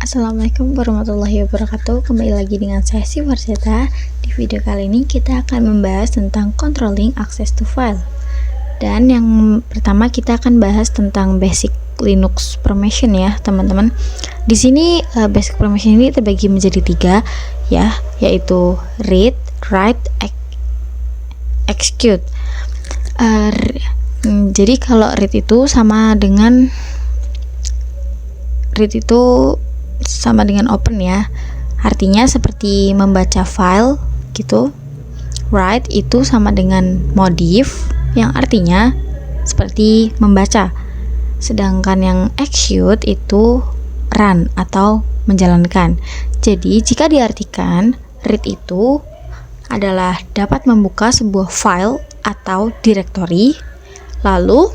Assalamualaikum warahmatullahi wabarakatuh. Kembali lagi dengan saya Siwarseta. Di video kali ini kita akan membahas tentang controlling access to file. Dan yang pertama kita akan bahas tentang basic Linux permission ya, teman-teman. Di sini basic permission ini terbagi menjadi 3 ya, yaitu read, write, execute. Jadi kalau read itu sama dengan open ya, artinya seperti membaca file gitu. Write itu sama dengan modif, yang artinya seperti membaca. Sedangkan yang execute itu run atau menjalankan. Jadi jika diartikan, read itu adalah dapat membuka sebuah file atau directory. Lalu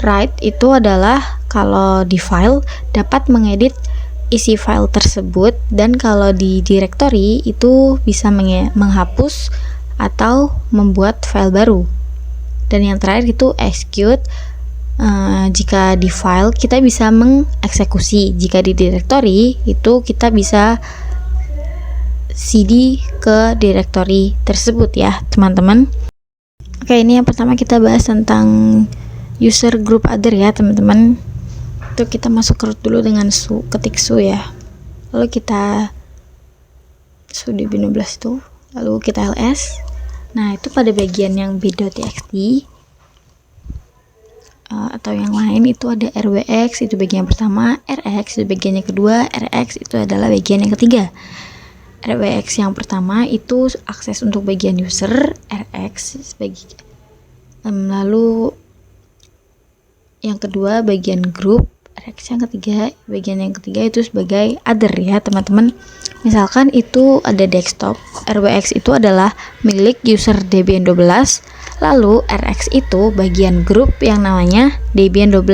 write itu adalah kalau di file dapat mengedit isi file tersebut, dan kalau di directory itu bisa menghapus atau membuat file baru. Dan yang terakhir itu execute. Jika di file kita bisa mengeksekusi, jika di directory itu kita bisa cd ke directory tersebut ya, teman-teman. Oke, ini yang pertama kita bahas tentang user group other ya, teman-teman. Itu kita masuk ke root dulu dengan ketik su ya. Lalu kita su db16 itu, lalu kita ls. Nah, itu pada bagian yang b.txt atau yang lain itu ada rwx, itu bagian yang pertama, rx itu bagian yang kedua, rx itu adalah bagian yang ketiga. Rwx yang pertama itu akses untuk bagian user, rx sebagai lalu yang kedua bagian grup, rx yang ketiga, bagian yang ketiga itu sebagai other ya, teman-teman. Misalkan itu ada desktop, rwx itu adalah milik user debian12, lalu rx itu bagian grup yang namanya debian12.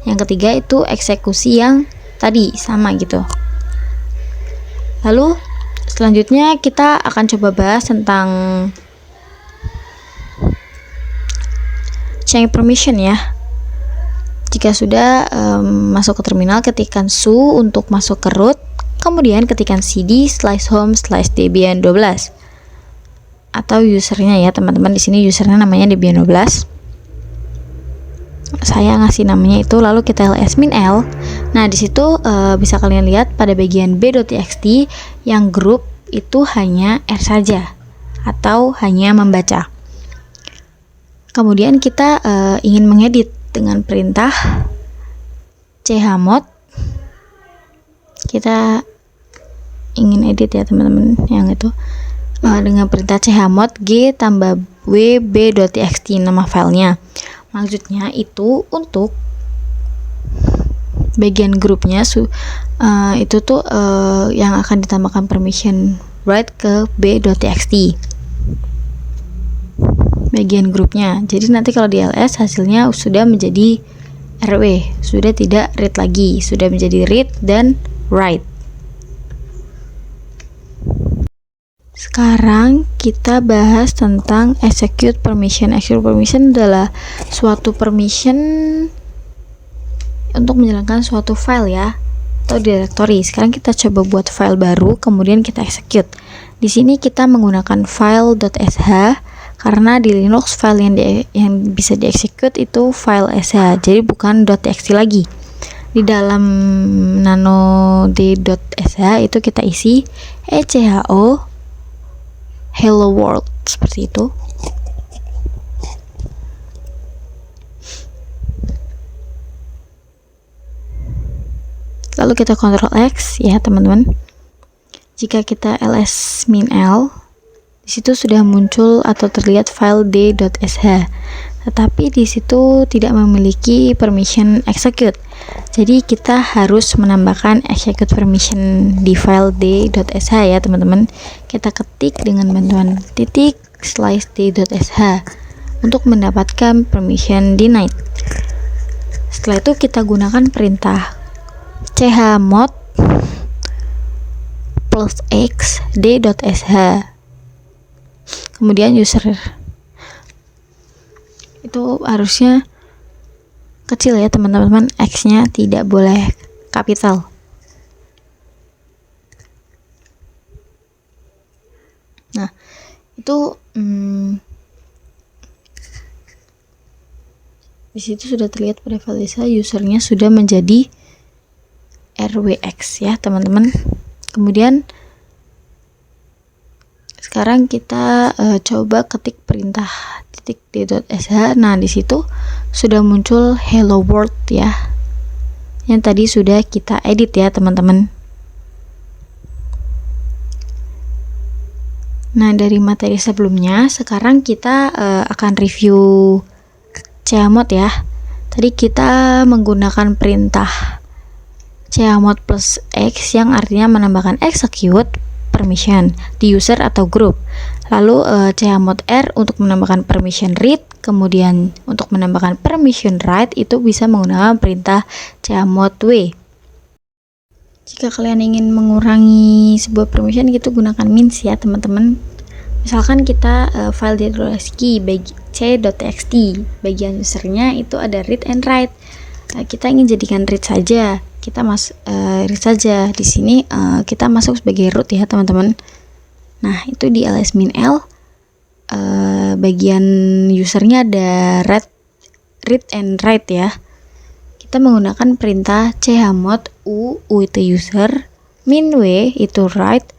Yang ketiga itu eksekusi yang tadi sama gitu. Lalu selanjutnya kita akan coba bahas tentang change permission ya. Jika sudah masuk ke terminal, ketikkan su untuk masuk ke root, kemudian ketikkan cd/home/debian12 atau usernya ya, teman-teman. Di sini usernya namanya debian12. Saya ngasih namanya itu, lalu kita ls-l. Nah, di situ bisa kalian lihat pada bagian b.txt yang grup itu hanya r saja atau hanya membaca. Kemudian kita ingin mengedit dengan perintah chmod. Kita ingin edit ya, teman-teman, yang itu dengan perintah chmod g tambah wb.txt nama filenya. Maksudnya itu untuk bagian grupnya itu tuh yang akan ditambahkan permission write ke b.txt bagian grupnya. Jadi nanti kalau di ls hasilnya sudah menjadi rw, sudah tidak read lagi, sudah menjadi read dan write. Sekarang kita bahas tentang execute permission. Execute permission adalah suatu permission untuk menjalankan suatu file ya, atau directory. Sekarang kita coba buat file baru, kemudian kita execute. Di sini kita menggunakan file.sh karena di Linux file yang bisa dieksekut itu file sh, jadi bukan .txt lagi. Di dalam nano-d.sh itu kita isi echo hello world seperti itu. Lalu kita Ctrl X ya, teman-teman. Jika kita ls-l, di situ sudah muncul atau terlihat file d.sh, tetapi di situ tidak memiliki permission execute. Jadi kita harus menambahkan execute permission di file d.sh ya, teman-teman. Kita ketik dengan bantuan /d.sh untuk mendapatkan permission denied. Setelah itu kita gunakan perintah chmod +x d.sh, kemudian user itu harusnya kecil ya, teman-teman. X nya tidak boleh kapital. Nah, itu di situ sudah terlihat pada file Lisa usernya sudah menjadi RWX ya teman-teman. Kemudian sekarang kita coba ketik perintah .sh. Nah, di situ sudah muncul hello world ya. Yang tadi sudah kita edit ya teman-teman. Nah, dari materi sebelumnya, sekarang kita akan review chmod ya. Tadi kita menggunakan perintah chmod plus x yang artinya menambahkan execute permission di user atau group. Lalu chmod r untuk menambahkan permission read, kemudian untuk menambahkan permission write itu bisa menggunakan perintah chmod w. Jika kalian ingin mengurangi sebuah permission gitu, gunakan minus ya teman-teman. Misalkan kita file directory c.txt, bagian usernya itu ada read and write. Kita ingin jadikan read saja, kita read saja. Di sini kita masuk sebagai root ya teman-teman. Nah, itu di ls-l bagian usernya ada read and write ya. Kita menggunakan perintah chmod u itu user, min w itu write,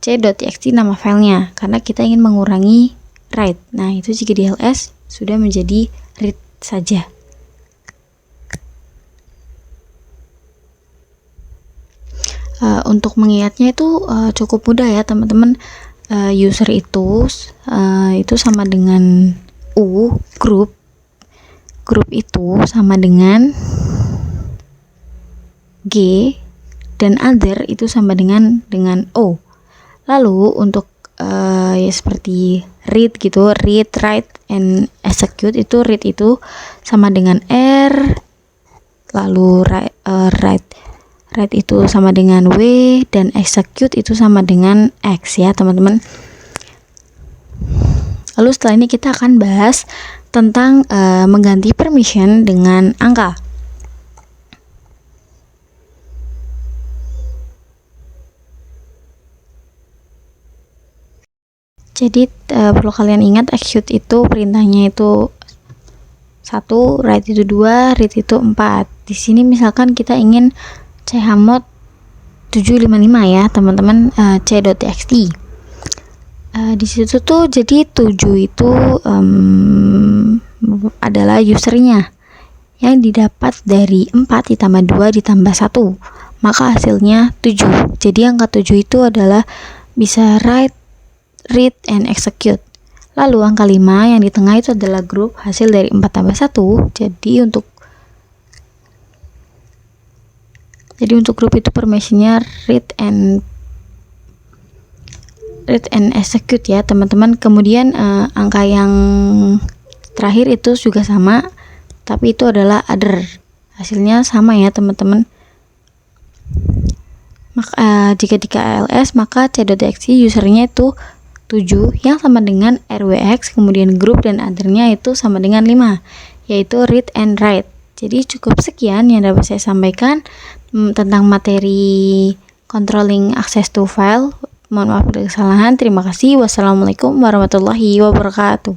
c.txt nama filenya, karena kita ingin mengurangi write. Nah, itu jika di ls sudah menjadi read saja. Untuk mengingatnya itu cukup mudah ya teman-teman. User itu sama dengan group itu sama dengan G, dan other itu sama dengan O. Lalu untuk ya seperti read gitu, read, write, and execute itu read itu sama dengan R, lalu write itu sama dengan W, dan execute itu sama dengan X ya teman-teman. Lalu setelah ini kita akan bahas tentang mengganti permission dengan angka. Jadi perlu kalian ingat, execute itu perintahnya itu 1, write itu 2, read itu 4. Di sini misalkan kita ingin chmod 755 ya teman-teman, c.txt. Di situ tuh jadi 7 itu adalah usernya yang didapat dari 4 ditambah 2 ditambah 1, maka hasilnya 7. Jadi angka 7 itu adalah bisa write, read, and execute. Lalu angka 5 yang di tengah itu adalah grup hasil dari 4 tambah 1. Jadi untuk grup itu permissionnya read and execute ya teman-teman. Kemudian angka yang terakhir itu juga sama, tapi itu adalah other. Hasilnya sama ya teman-teman. Jika di KLS maka c.txt usernya itu 7 yang sama dengan RWX, kemudian group dan othernya itu sama dengan 5, yaitu read and write. Jadi cukup sekian yang dapat saya sampaikan tentang materi controlling access to file. Mohon maaf bila kesalahan. Terima kasih. Wassalamualaikum warahmatullahi wabarakatuh.